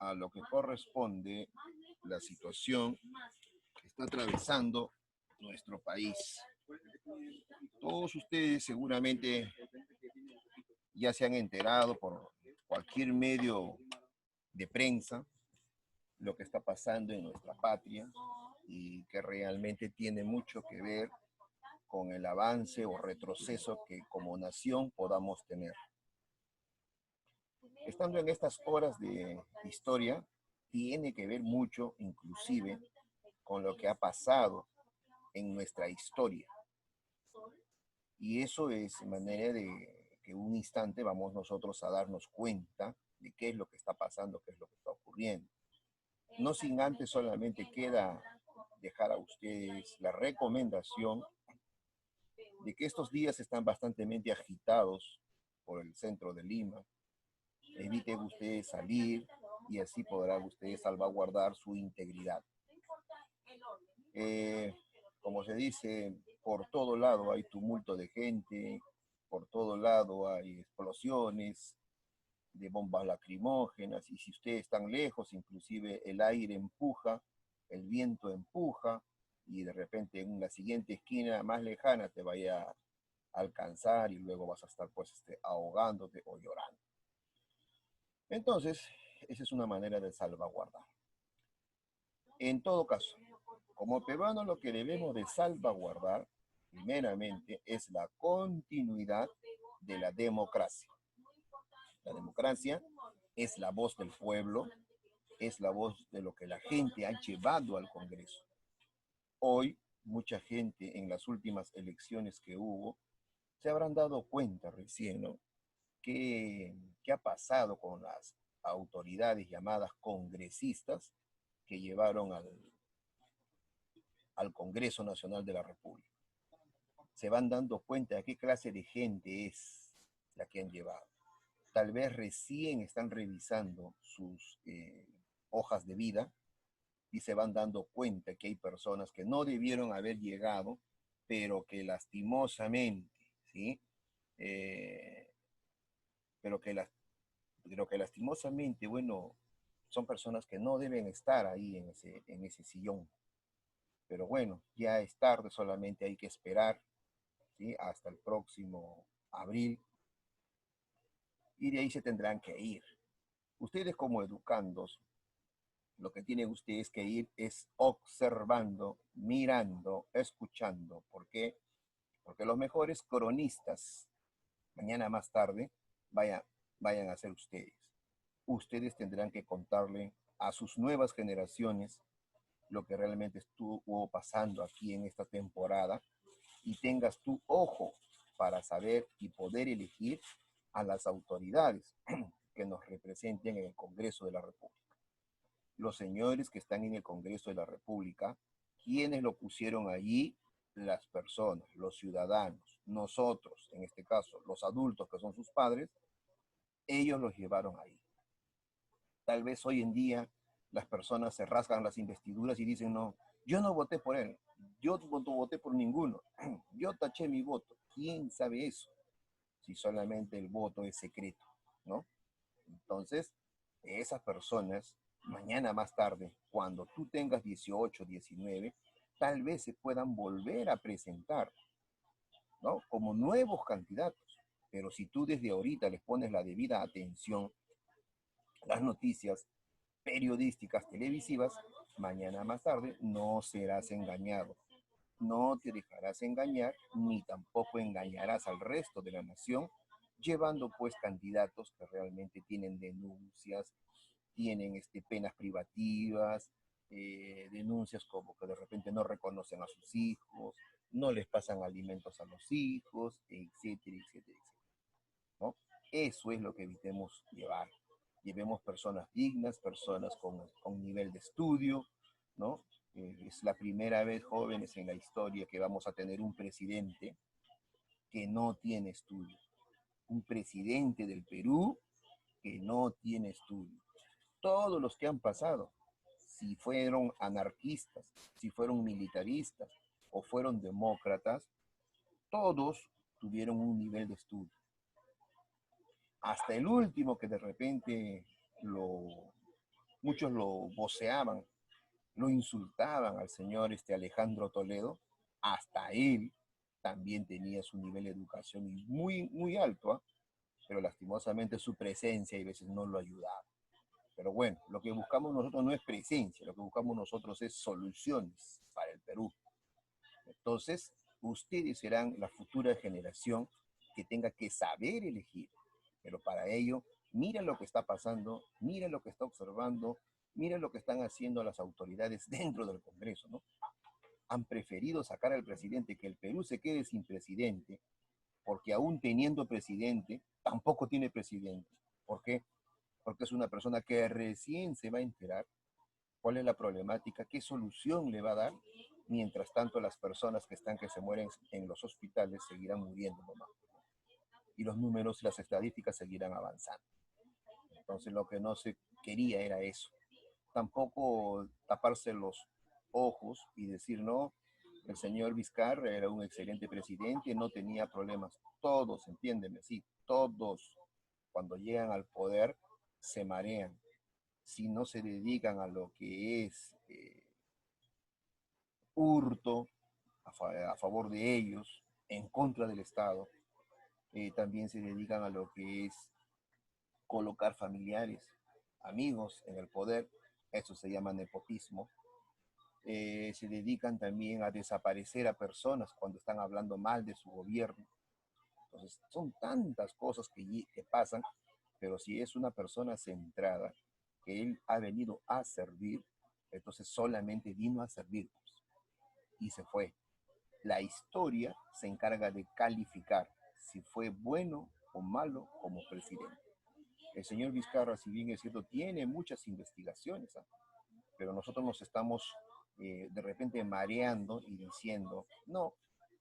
a lo que corresponde la situación que está atravesando nuestro país. Todos ustedes seguramente ya se han enterado por cualquier medio de prensa lo que está pasando en nuestra patria y que realmente tiene mucho que ver con el avance o retroceso que como nación podamos tener. Estando en estas horas de historia, tiene que ver mucho, inclusive, con lo que ha pasado en nuestra historia. Y eso es manera de que un instante vamos nosotros a darnos cuenta de qué es lo que está pasando, qué es lo que está ocurriendo. No sin antes solamente queda dejar a ustedes la recomendación de que estos días están bastante agitados por el centro de Lima. Eviten ustedes salir y así podrán ustedes salvaguardar su integridad. Como se dice, por todo lado hay tumulto de gente, por todo lado hay explosiones de bombas lacrimógenas, y si ustedes están lejos, inclusive el aire empuja, el viento empuja, y de repente en la siguiente esquina más lejana te vaya a alcanzar y luego vas a estar pues ahogándote o llorando. Entonces, esa es una manera de salvaguardar. En todo caso, como peruanos lo que debemos de salvaguardar, primeramente, es la continuidad de la democracia. La democracia es la voz del pueblo, es la voz de lo que la gente ha llevado al Congreso. Hoy, mucha gente en las últimas elecciones que hubo, se habrán dado cuenta recién, ¿no? ¿Qué ha pasado con las autoridades llamadas congresistas que llevaron al Congreso Nacional de la República? Se van dando cuenta de qué clase de gente es la que han llevado. Tal vez recién están revisando sus hojas de vida y se van dando cuenta que hay personas que no debieron haber llegado, pero que lastimosamente, ¿sí? Pero que lastimosamente, bueno, son personas que no deben estar ahí en ese sillón. Pero bueno, ya es tarde, solamente hay que esperar, ¿sí? Hasta el próximo abril, y de ahí se tendrán que ir. Ustedes como educandos, lo que tienen ustedes que ir es observando, mirando, escuchando. ¿Por qué? Porque los mejores cronistas, mañana más tarde, vayan a ser ustedes. Ustedes tendrán que contarle a sus nuevas generaciones lo que realmente estuvo pasando aquí en esta temporada, y tengas tu ojo para saber y poder elegir a las autoridades que nos representen en el Congreso de la República. Los señores que están en el Congreso de la República, quienes lo pusieron allí, las personas, los ciudadanos, nosotros, en este caso, los adultos que son sus padres, ellos los llevaron ahí. Tal vez hoy en día las personas se rasgan las investiduras y dicen, no, yo no voté por él, yo no voté por ninguno, yo taché mi voto. ¿Quién sabe eso? Si solamente el voto es secreto, ¿no? Entonces, esas personas, mañana más tarde, cuando tú tengas 18, 19, tal vez se puedan volver a presentar, ¿no? Como nuevos candidatos. Pero si tú desde ahorita les pones la debida atención, las noticias periodísticas televisivas, mañana más tarde no serás engañado. No te dejarás engañar, ni tampoco engañarás al resto de la nación, llevando pues candidatos que realmente tienen denuncias, tienen penas privativas, denuncias como que de repente no reconocen a sus hijos, no les pasan alimentos a los hijos, etcétera, etcétera, etcétera, ¿no? Eso es lo que evitemos llevar. Llevemos personas dignas, personas con nivel de estudio, ¿no? Es la primera vez, jóvenes, en la historia que vamos a tener un presidente que no tiene estudio. Un presidente del Perú que no tiene estudio. Todos los que han pasado, si fueron anarquistas, si fueron militaristas o fueron demócratas, todos tuvieron un nivel de estudio. Hasta el último que de repente muchos lo voceaban, lo insultaban al señor Alejandro Toledo, hasta él también tenía su nivel de educación muy, muy alto, ¿eh? Pero lastimosamente su presencia y veces no lo ayudaba. Pero bueno, lo que buscamos nosotros no es presencia, lo que buscamos nosotros es soluciones para el Perú. Entonces, ustedes serán la futura generación que tenga que saber elegir, pero para ello, mira lo que está pasando, mira lo que está observando, mira lo que están haciendo las autoridades dentro del Congreso, ¿no? Han preferido sacar al presidente, que el Perú se quede sin presidente, porque aún teniendo presidente, tampoco tiene presidente. ¿Por qué? Porque es una persona que recién se va a enterar cuál es la problemática, qué solución le va a dar. Mientras tanto, las personas que están que se mueren en los hospitales seguirán muriendo nomás. Y los números y las estadísticas seguirán avanzando. Entonces, lo que no se quería era eso. Tampoco taparse los ojos y decir, no, el señor Vizcarra era un excelente presidente, no tenía problemas. Todos, entiéndeme, sí, todos, cuando llegan al poder, se marean. Si no se dedican a lo que es hurto a favor de ellos, en contra del Estado, también se dedican a lo que es colocar familiares, amigos en el poder, eso se llama nepotismo. Se dedican también a desaparecer a personas cuando están hablando mal de su gobierno. Entonces, son tantas cosas que pasan, pero si es una persona centrada, que él ha venido a servir, entonces solamente vino a servirnos y se fue. La historia se encarga de calificar si fue bueno o malo como presidente. El señor Vizcarra, si bien es cierto, tiene muchas investigaciones, ¿eh? Pero nosotros nos estamos de repente mareando y diciendo, no,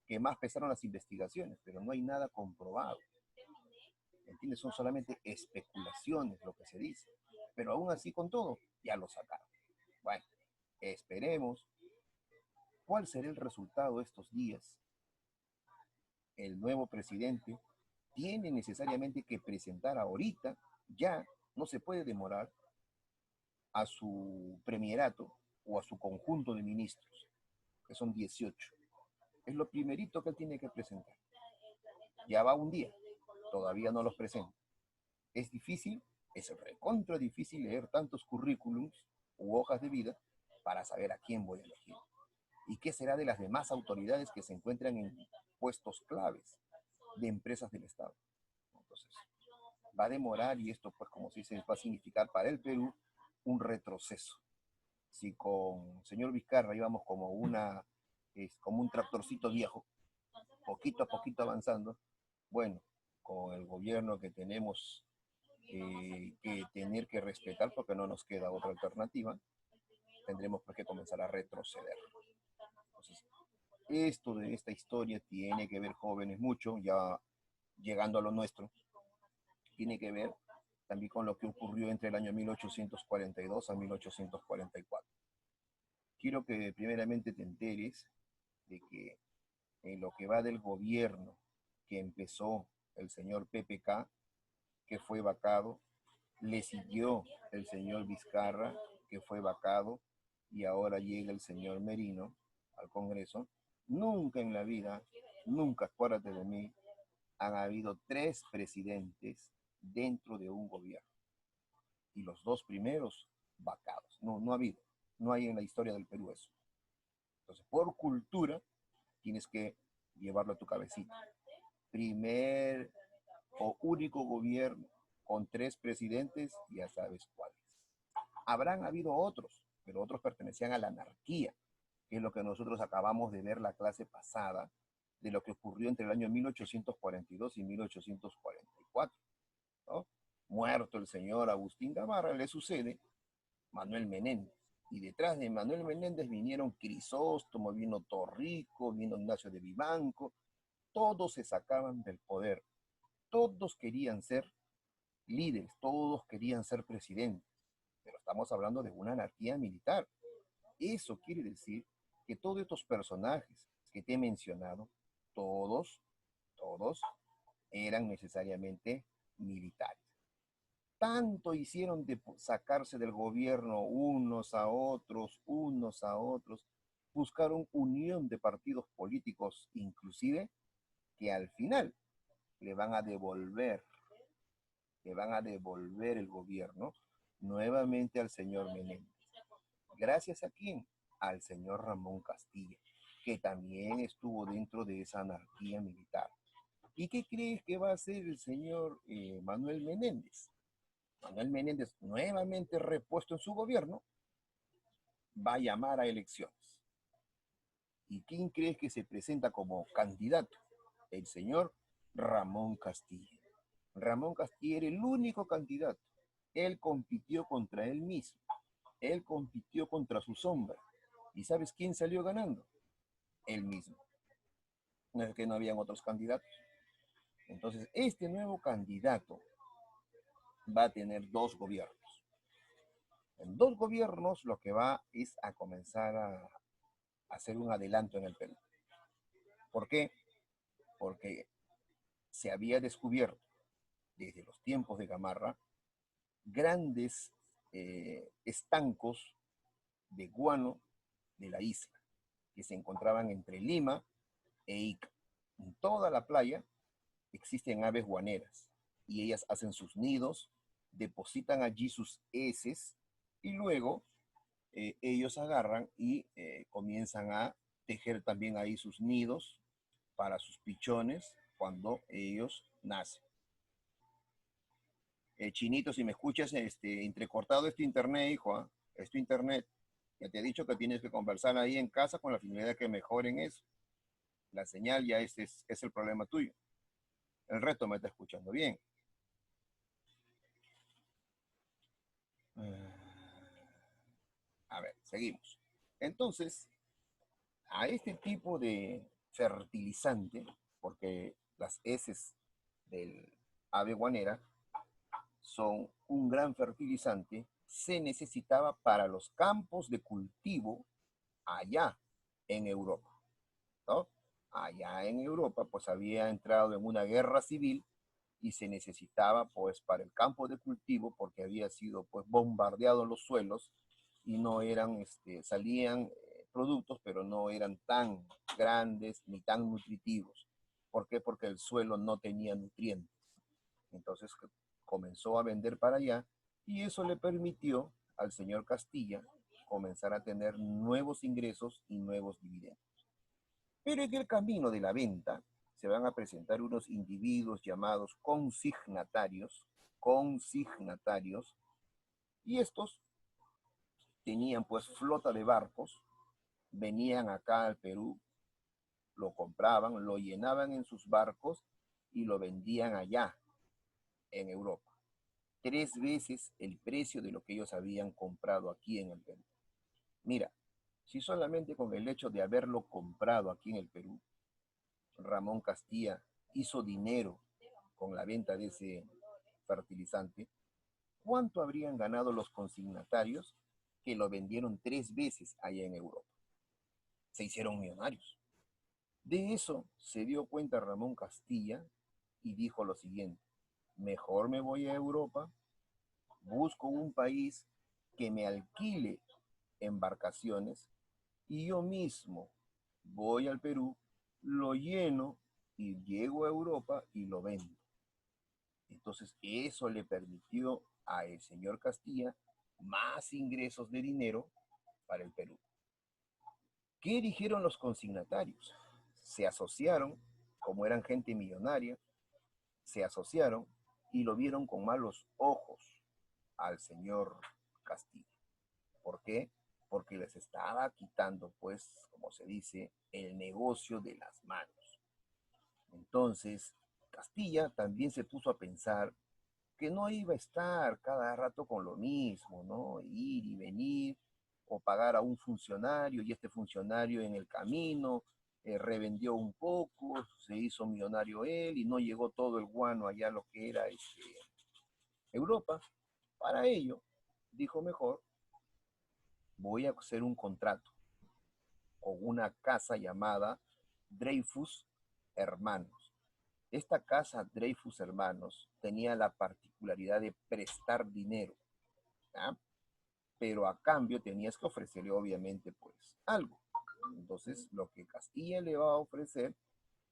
que más pesaron las investigaciones, pero no hay nada comprobado. ¿Entiendes? Son solamente especulaciones lo que se dice. Pero aún así con todo, ya lo sacaron. Bueno, esperemos cuál será el resultado de estos días. El nuevo presidente tiene necesariamente que presentar ahorita, ya no se puede demorar, a su premierato o a su conjunto de ministros, que son 18. Es lo primerito que él tiene que presentar. Ya va un día, todavía no los presenta. Es difícil, es recontra difícil leer tantos currículums u hojas de vida para saber a quién voy a elegir. ¿Y qué será de las demás autoridades que se encuentran en puestos claves de empresas del Estado? Entonces, va a demorar y esto, pues, como se dice, va a significar para el Perú un retroceso. Si con el señor Vizcarra íbamos como un tractorcito viejo, poquito a poquito avanzando, bueno, con el gobierno que tenemos que tener que respetar porque no nos queda otra alternativa, tendremos pues que comenzar a retroceder. Entonces, esto de esta historia tiene que ver, jóvenes, mucho, ya llegando a lo nuestro, tiene que ver también con lo que ocurrió entre el año 1842 a 1844. Quiero que primeramente te enteres de que en lo que va del gobierno que empezó el señor PPK, que fue vacado, le siguió el señor Vizcarra, que fue vacado, y ahora llega el señor Merino al Congreso. Nunca en la vida, nunca, acuérdate de mí, han habido 3 presidentes dentro de un gobierno. Y los 2 primeros vacados. No, no ha habido. No hay en la historia del Perú eso. Entonces, por cultura, tienes que llevarlo a tu cabecita. Primer o único gobierno con 3 presidentes, ya sabes cuáles. Habrán habido otros, pero otros pertenecían a la anarquía, que es lo que nosotros acabamos de ver la clase pasada, de lo que ocurrió entre el año 1842 y 1844. ¿No? Muerto el señor Agustín Gamarra, le sucede Manuel Menéndez. Y detrás de Manuel Menéndez vinieron Crisóstomo, vino Torrico, vino Ignacio de Vivanco. Todos se sacaban del poder. Todos querían ser líderes, todos querían ser presidentes. Pero estamos hablando de una anarquía militar. Eso quiere decir que todos estos personajes que te he mencionado, todos eran necesariamente militares. tanto hicieron de sacarse del gobierno unos a otros, buscaron unión de partidos políticos inclusive, que al final le van a devolver, le van a devolver el gobierno nuevamente al señor Menéndez. ¿Gracias a quién? Al señor Ramón Castilla, que también estuvo dentro de esa anarquía militar. ¿Y qué crees que va a hacer el señor Manuel Menéndez? Manuel Menéndez, nuevamente repuesto en su gobierno, va a llamar a elecciones. ¿Y quién crees que se presenta como candidato? El señor Ramón Castilla. Ramón Castilla era el único candidato. Él compitió contra él mismo. Él compitió contra su sombra. ¿Y sabes quién salió ganando? Él mismo. No es que no habían otros candidatos. Entonces, este nuevo candidato va a tener dos gobiernos. En dos gobiernos lo que va es a comenzar a hacer un adelanto en el Perú. ¿Por qué? Porque se había descubierto desde los tiempos de Gamarra grandes estancos de guano de la isla que se encontraban entre Lima e Ica. En toda la playa existen aves guaneras y ellas hacen sus nidos, depositan allí sus heces y luego ellos agarran y comienzan a tejer también ahí sus nidos para sus pichones cuando ellos nacen. Chinito, si me escuchas, entrecortado este internet, hijo, ¿eh? Este internet, ya te he dicho que tienes que conversar ahí en casa con la finalidad de que mejoren eso. La señal ya es el problema tuyo. El resto me está escuchando bien. A ver, seguimos. Entonces, a este tipo de fertilizante, porque las heces del ave guanera son un gran fertilizante, se necesitaba para los campos de cultivo allá en Europa, ¿no? Allá en Europa, pues había entrado en una guerra civil y se necesitaba, pues, para el campo de cultivo, porque había sido, pues, bombardeados los suelos y no eran, salían productos, pero no eran tan grandes ni tan nutritivos. ¿Por qué? Porque el suelo no tenía nutrientes. Entonces comenzó a vender para allá y eso le permitió al señor Castilla comenzar a tener nuevos ingresos y nuevos dividendos. Pero en el camino de la venta se van a presentar unos individuos llamados consignatarios, y estos tenían pues flota de barcos, venían acá al Perú, lo compraban, lo llenaban en sus barcos y lo vendían allá en Europa. 3 veces el precio de lo que ellos habían comprado aquí en el Perú. Mira, si solamente con el hecho de haberlo comprado aquí en el Perú, Ramón Castilla hizo dinero con la venta de ese fertilizante, ¿cuánto habrían ganado los consignatarios que lo vendieron 3 veces allá en Europa? Se hicieron millonarios. De eso se dio cuenta Ramón Castilla y dijo lo siguiente: mejor me voy a Europa, busco un país que me alquile embarcaciones y yo mismo voy al Perú, lo lleno y llego a Europa y lo vendo. Entonces eso le permitió al señor Castilla más ingresos de dinero para el Perú. ¿Qué dijeron los consignatarios? Se asociaron, como eran gente millonaria, se asociaron y lo vieron con malos ojos al señor Castilla. ¿Por qué? Porque les estaba quitando, pues, como se dice, el negocio de las manos. Entonces, Castilla también se puso a pensar que no iba a estar cada rato con lo mismo, ¿no? Ir y venir, o pagar a un funcionario, y este funcionario en el camino revendió un poco, se hizo millonario él, y no llegó todo el guano allá a lo que era Europa. Para ello, dijo mejor, voy a hacer un contrato con una casa llamada Dreyfus Hermanos. Esta casa Dreyfus Hermanos tenía la particularidad de prestar dinero, ¿ya? Pero a cambio tenías que ofrecerle obviamente pues algo. Entonces lo que Castilla le va a ofrecer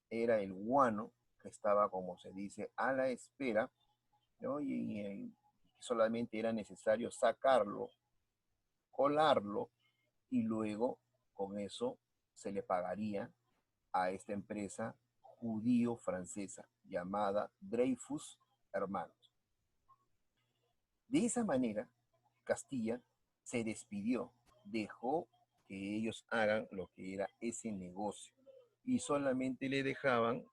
era el guano que estaba, como se dice, a la espera, ¿no? Y solamente era necesario sacarlo, colarlo y luego con eso se le pagaría a esta empresa judío-francesa llamada Dreyfus Hermanos. De esa manera, Castilla se despidió, dejó que ellos hagan lo que era ese negocio y solamente le dejaban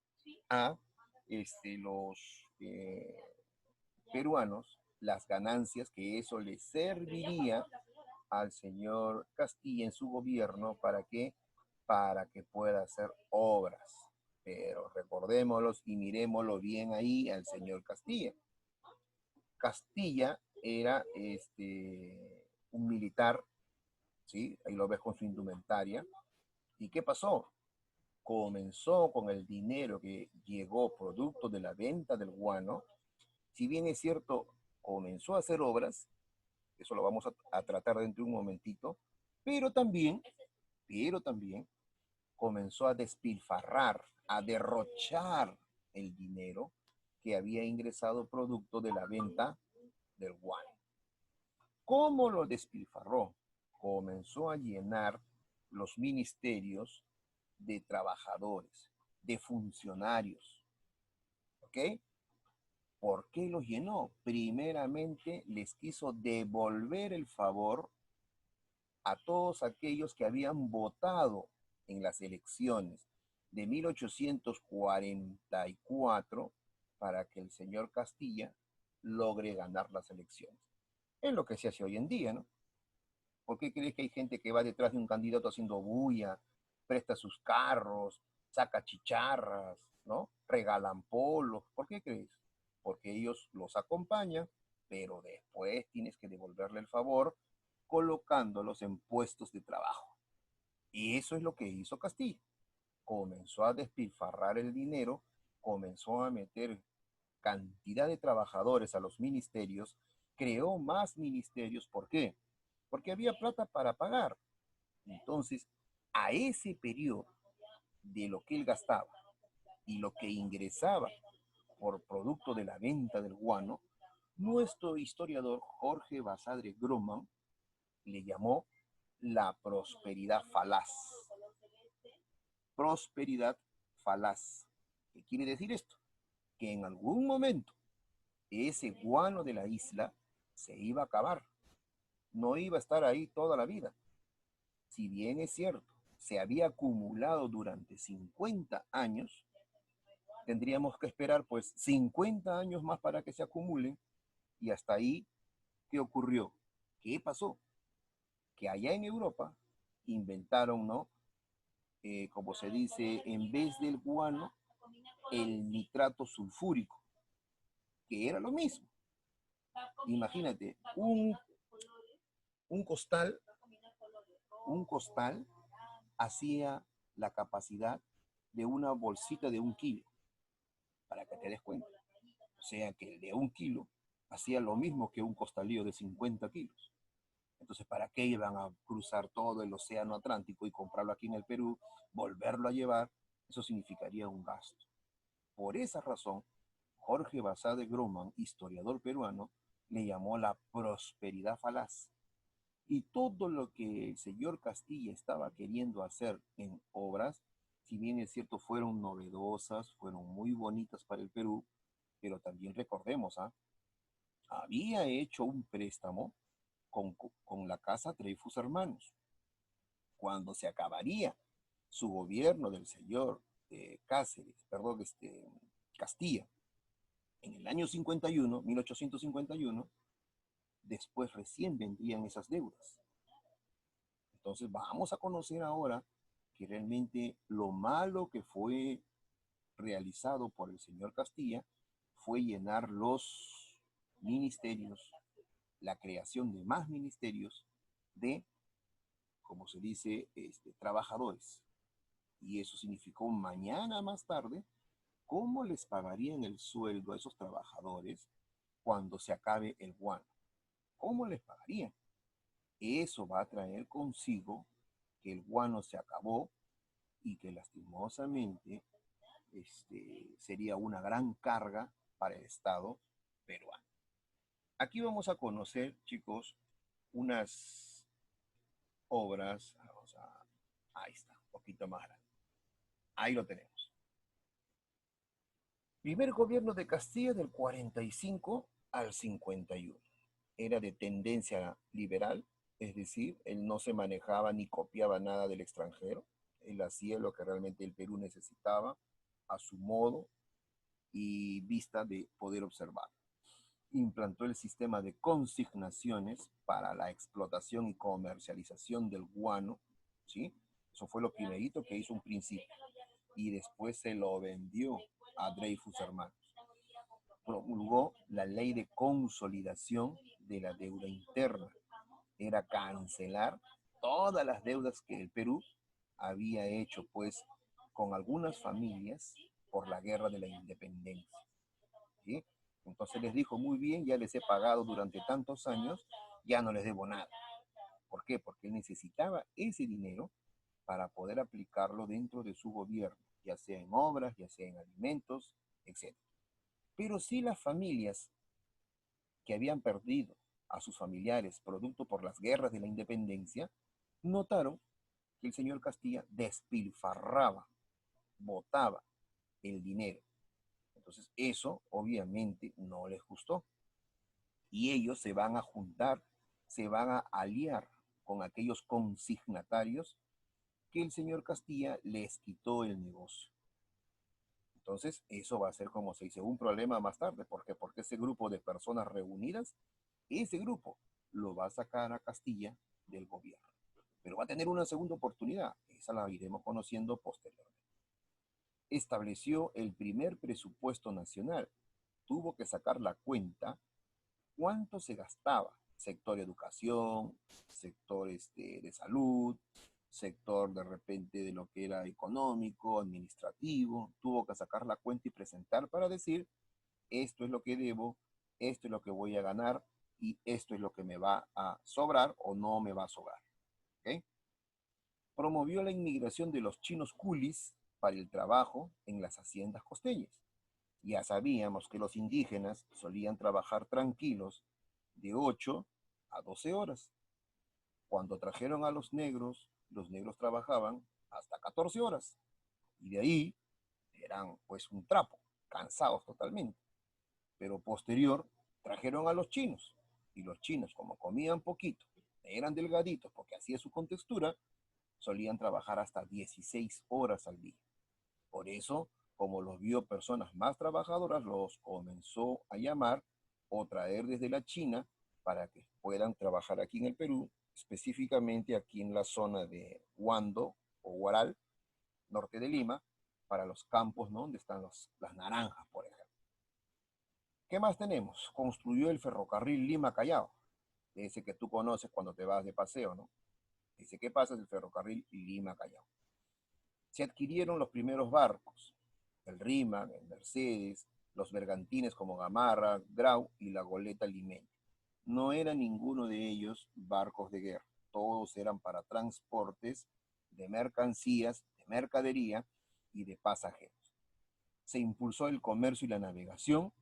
a los peruanos las ganancias que eso le serviría al señor Castilla en su gobierno para que pueda hacer obras. Pero recordémoslos y miremoslo bien ahí al señor Castilla. Castilla era un militar, ¿sí? Ahí lo ves con su indumentaria. ¿Y qué pasó? Comenzó con el dinero que llegó producto de la venta del guano. Si bien es cierto, comenzó a hacer obras, eso lo vamos a tratar dentro de un momentito, pero también, pero también comenzó a despilfarrar, a derrochar el dinero que había ingresado producto de la venta del guano. ¿Cómo lo despilfarró? Comenzó a llenar los ministerios de trabajadores, de funcionarios. ¿Ok? ¿Por qué los llenó? Primeramente les quiso devolver el favor a todos aquellos que habían votado en las elecciones de 1844 para que el señor Castilla logre ganar las elecciones. Es lo que se hace hoy en día, ¿no? ¿Por qué crees que hay gente que va detrás de un candidato haciendo bulla, presta sus carros, saca chicharras, ¿no? Regalan polos? ¿Por qué crees? Porque ellos los acompañan, pero después tienes que devolverle el favor colocándolos en puestos de trabajo. Y eso es lo que hizo Castilla. Comenzó a despilfarrar el dinero, comenzó a meter cantidad de trabajadores a los ministerios, creó más ministerios. ¿Por qué? Porque había plata para pagar. Entonces, a ese periodo de lo que él gastaba y lo que ingresaba por producto de la venta del guano, nuestro historiador Jorge Basadre Groman le llamó la prosperidad falaz. Prosperidad falaz. ¿Qué quiere decir esto? Que en algún momento ese guano de la isla se iba a acabar. No iba a estar ahí toda la vida. Si bien es cierto, se había acumulado durante 50 años, tendríamos que esperar pues 50 años más para que se acumulen y hasta ahí, ¿qué ocurrió? ¿Qué pasó? Que allá en Europa inventaron, ¿no? Como se dice, en vez del guano, el nitrato sulfúrico, que era lo mismo. Imagínate, un costal, un costal hacía la capacidad de una bolsita de 1 kilo, para que te des cuenta. O sea que el de 1 kilo hacía lo mismo que un costalillo de 50 kilos. Entonces, ¿para qué iban a cruzar todo el océano Atlántico y comprarlo aquí en el Perú, volverlo a llevar? Eso significaría un gasto. Por esa razón, Jorge Basadre Groman, historiador peruano, le llamó la prosperidad falaz. Y todo lo que el señor Castilla estaba queriendo hacer en obras, si bien es cierto, fueron novedosas, fueron muy bonitas para el Perú, pero también recordemos, había hecho un préstamo con la casa Dreyfus Hermanos. Cuando se acabaría su gobierno del señor Cáceres, perdón, Castilla, en el año 51, 1851, después recién vendrían esas deudas. Entonces vamos a conocer ahora que realmente lo malo que fue realizado por el señor Castilla fue llenar los ministerios, la creación de más ministerios de, como se dice, trabajadores. Y eso significó mañana más tarde ¿cómo les pagarían el sueldo a esos trabajadores cuando se acabe el guano? ¿Cómo les pagarían? Eso va a traer consigo que el guano se acabó y que lastimosamente sería una gran carga para el Estado peruano. Aquí vamos a conocer, chicos, unas obras, ahí está, un poquito más grande. Ahí lo tenemos. Primer gobierno de Castilla del 45 al 51. Era de tendencia liberal, es decir, él no se manejaba ni copiaba nada del extranjero. Él hacía lo que realmente el Perú necesitaba a su modo y vista de poder observar. Implantó el sistema de consignaciones para la explotación y comercialización del guano, ¿sí? Eso fue lo primerito que hizo un principio. Y después se lo vendió a Dreyfus Hermanos. Promulgó la ley de consolidación de la deuda interna. Era cancelar todas las deudas que el Perú había hecho, pues, con algunas familias por la guerra de la independencia, ¿sí? Entonces les dijo, muy bien, ya les he pagado durante tantos años, ya no les debo nada. ¿Por qué? Porque él necesitaba ese dinero para poder aplicarlo dentro de su gobierno, ya sea en obras, ya sea en alimentos, etc. Pero sí las familias que habían perdido a sus familiares producto por las guerras de la independencia, notaron que el señor Castilla despilfarraba, botaba el dinero. Entonces eso obviamente no les gustó. Y ellos se van a juntar, se van a aliar con aquellos consignatarios que el señor Castilla les quitó el negocio. Entonces, eso va a ser, como se dice, un problema más tarde. ¿Por qué? Porque ese grupo de personas reunidas, ese grupo lo va a sacar a Castilla del gobierno. Pero va a tener una segunda oportunidad. Esa la iremos conociendo posteriormente. Estableció el primer presupuesto nacional. Tuvo que sacar la cuenta cuánto se gastaba. Sector educación, sector de salud, sector de repente de lo que era económico, administrativo. Tuvo que sacar la cuenta y presentar para decir, esto es lo que debo, esto es lo que voy a ganar y esto es lo que me va a sobrar o no me va a sobrar. ¿Okay? Promovió la inmigración de los chinos culis para el trabajo en las haciendas costeñas. Ya sabíamos que los indígenas solían trabajar tranquilos de 8 a 12 horas. Cuando trajeron a los negros trabajaban hasta 14 horas. Y de ahí eran pues un trapo, cansados totalmente. Pero posterior trajeron a los chinos. Y los chinos, como comían poquito, eran delgaditos porque así es su contextura, solían trabajar hasta 16 horas al día. Por eso, como los vio personas más trabajadoras, los comenzó a llamar o traer desde la China para que puedan trabajar aquí en el Perú, específicamente aquí en la zona de Huando o Huaral, norte de Lima, para los campos, ¿no? Donde están las naranjas, por ejemplo. ¿Qué más tenemos? Construyó el ferrocarril Lima-Callao, ese que tú conoces cuando te vas de paseo, ¿no? Dice, ¿qué pasa? Es el ferrocarril Lima-Callao. Se adquirieron los primeros barcos, el Rimac, el Mercedes, los bergantines como Gamarra, Grau y la goleta limeña. No era ninguno de ellos barcos de guerra, todos eran para transportes de mercancías, de mercadería y de pasajeros. Se impulsó el comercio y la navegación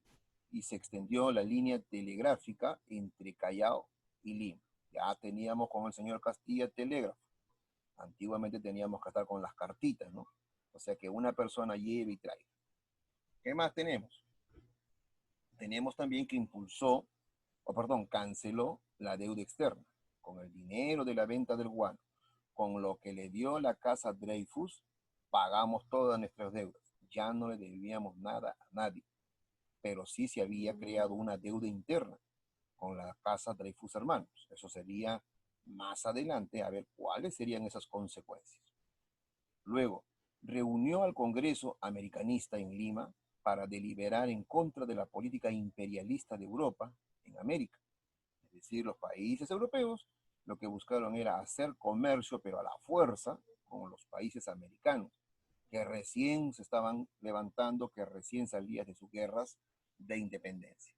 y se extendió la línea telegráfica entre Callao y Lima. Ya teníamos con el señor Castilla telégrafo. Antiguamente teníamos que estar con las cartitas, ¿no? O sea que una persona lleve y traiga. ¿Qué más tenemos? Tenemos también que canceló la deuda externa. Con el dinero de la venta del guano, con lo que le dio la casa Dreyfus, pagamos todas nuestras deudas. Ya no le debíamos nada a nadie. Pero sí se había creado una deuda interna con la casa Dreyfus Hermanos. Eso sería más adelante a ver cuáles serían esas consecuencias. Luego, reunió al Congreso americanista en Lima para deliberar en contra de la política imperialista de Europa en América. Es decir, los países europeos lo que buscaron era hacer comercio, pero a la fuerza, con los países americanos. que recién se estaban levantando, que recién salían de sus guerras de independencia.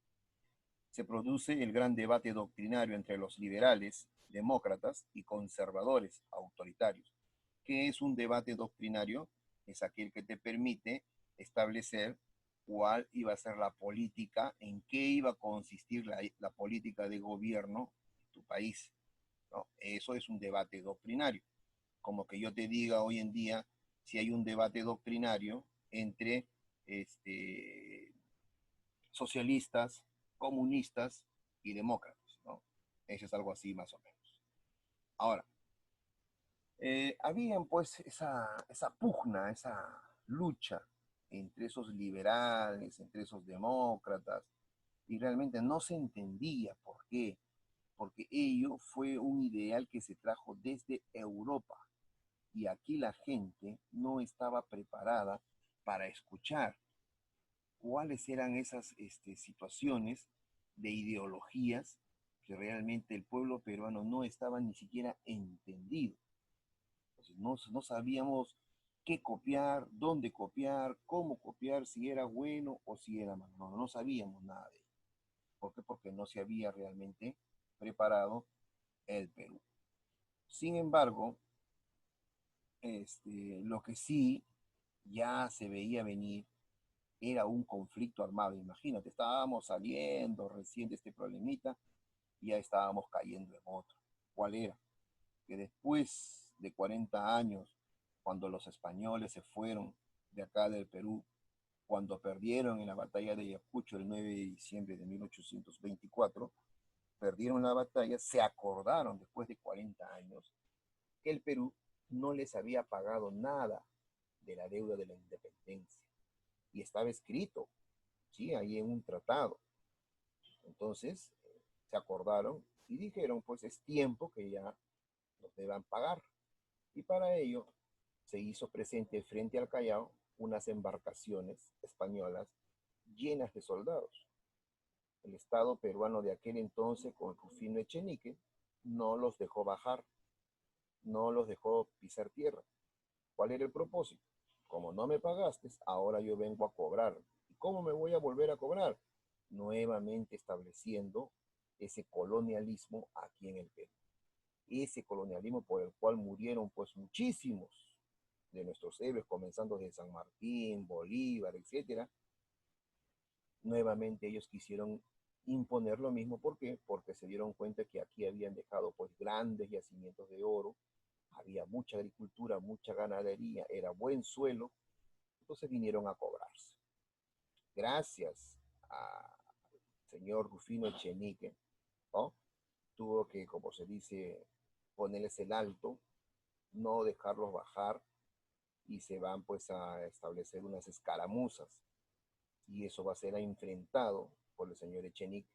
Se produce el gran debate doctrinario entre los liberales, demócratas y conservadores autoritarios. ¿Qué es un debate doctrinario? Es aquel que te permite establecer cuál iba a ser la política, en qué iba a consistir la política de gobierno de tu país, ¿no? Eso es un debate doctrinario. Como que yo te diga hoy en día si hay un debate doctrinario entre este, socialistas, comunistas y demócratas, ¿no? Eso es algo así más o menos. Ahora, había pues esa pugna, esa lucha entre esos liberales, entre esos demócratas, y realmente no se entendía por qué, porque ello fue un ideal que se trajo desde Europa, y aquí la gente no estaba preparada para escuchar cuáles eran esas situaciones de ideologías que realmente el pueblo peruano no estaba ni siquiera entendido. Entonces no sabíamos qué copiar, dónde copiar, cómo copiar, si era bueno o si era malo. No sabíamos nada de ello. ¿Por qué? Porque no se había realmente preparado el Perú. Sin embargo, lo que sí ya se veía venir era un conflicto armado. Imagínate, estábamos saliendo recién de este problemita y ya estábamos cayendo en otro. ¿Cuál era? Que después de 40 años, cuando los españoles se fueron de acá del Perú, cuando perdieron en la batalla de Ayacucho el 9 de diciembre de 1824, perdieron la batalla, se acordaron después de 40 años que el Perú no les había pagado nada de la deuda de la independencia. Y estaba escrito, ¿sí? Ahí en un tratado. Entonces, se acordaron y dijeron, pues es tiempo que ya nos deban pagar. Y para ello se hizo presente frente al Callao unas embarcaciones españolas llenas de soldados. El Estado peruano de aquel entonces, con Rufino Echenique, no los dejó bajar, no los dejó pisar tierra. ¿Cuál era el propósito? Como no me pagaste, ahora yo vengo a cobrar. ¿Y cómo me voy a volver a cobrar? Nuevamente estableciendo ese colonialismo aquí en el Perú. Ese colonialismo por el cual murieron pues muchísimos de nuestros héroes, comenzando de San Martín, Bolívar, etcétera. Nuevamente ellos quisieron imponer lo mismo. ¿Por qué? Porque se dieron cuenta que aquí habían dejado pues grandes yacimientos de oro, había mucha agricultura, mucha ganadería, era buen suelo, entonces vinieron a cobrarse. Gracias al señor Rufino Echenique, ¿no? Tuvo que, como se dice, ponerles el alto, no dejarlos bajar, y se van pues a establecer unas escaramuzas, y eso va a ser enfrentado por el señor Echenique.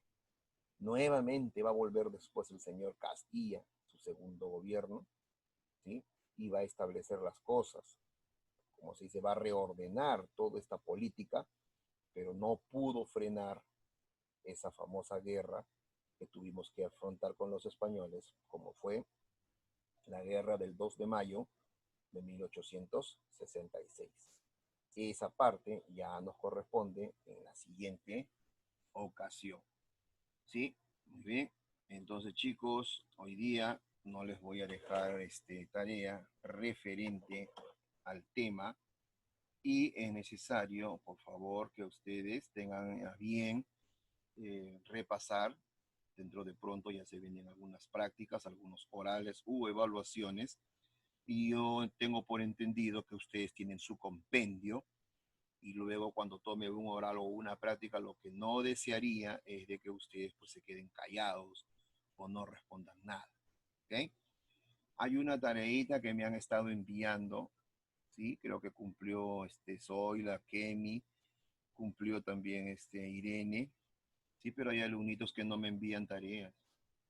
Nuevamente va a volver después el señor Castilla, su segundo gobierno, ¿sí? Y va a establecer las cosas, como se dice, va a reordenar toda esta política, pero no pudo frenar esa famosa guerra que tuvimos que afrontar con los españoles, como fue la guerra del 2 de mayo de 1866. Esa parte ya nos corresponde en la siguiente ocasión. ¿Sí? Muy bien. Entonces, chicos, hoy día no les voy a dejar tarea referente al tema, y es necesario, por favor, que ustedes tengan a bien repasar. Dentro de pronto ya se vienen algunas prácticas, algunos orales u evaluaciones, y yo tengo por entendido que ustedes tienen su compendio, y luego cuando tome un oral o una práctica, lo que no desearía es de que ustedes pues se queden callados o no respondan nada. ¿Ok? Hay una tareita que me han estado enviando, ¿sí? Creo que cumplió Zoila, Kemi, cumplió también Irene, ¿sí? Pero hay alumnitos que no me envían tareas.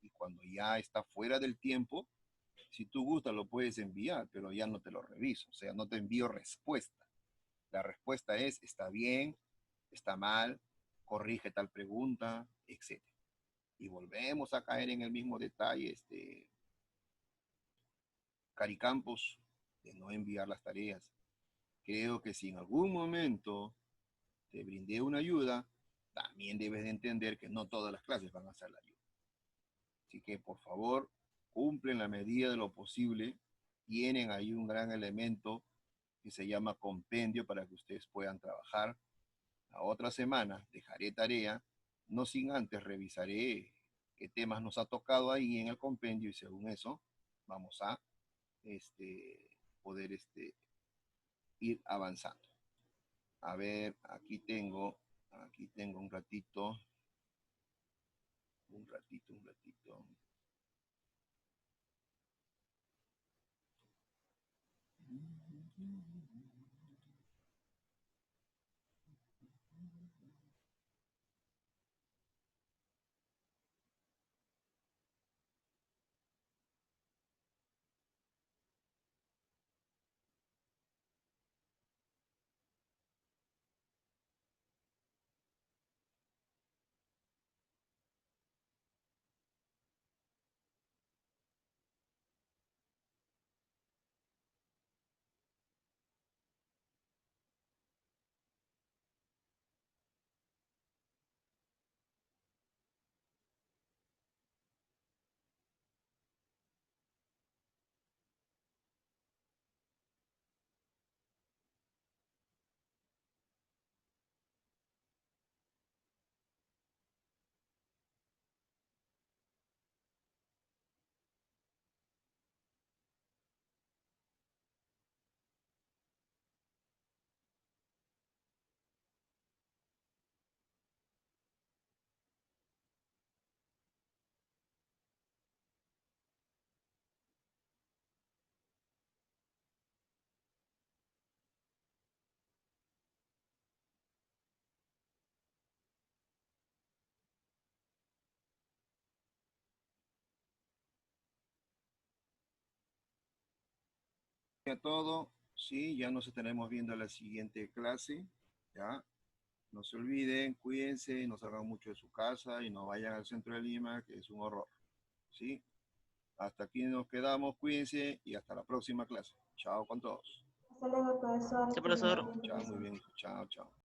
Y cuando ya está fuera del tiempo, si tú gustas lo puedes enviar, pero ya no te lo reviso, o sea, no te envío respuesta. La respuesta es, está bien, está mal, corrige tal pregunta, etc. Y volvemos a caer en el mismo detalle, Caricampos, de no enviar las tareas. Creo que si en algún momento te brindé una ayuda, también debes de entender que no todas las clases van a ser la ayuda. Así que, por favor, cumplen la medida de lo posible. Tienen ahí un gran elemento que se llama compendio para que ustedes puedan trabajar. La otra semana dejaré tarea, no sin antes revisaré qué temas nos ha tocado ahí en el compendio y según eso vamos a poder ir avanzando. A ver, aquí tengo un ratito, un ratito, un ratito. Ya todo, sí, ya nos estaremos viendo en la siguiente clase, ya. No se olviden, cuídense, no salgan mucho de su casa y no vayan al centro de Lima, que es un horror, ¿sí? Hasta aquí nos quedamos, cuídense y hasta la próxima clase. Chao con todos. Hasta luego, profesor. Sí, Que tenga profesor. un lindo Chao, muy día. bien, chao, chao.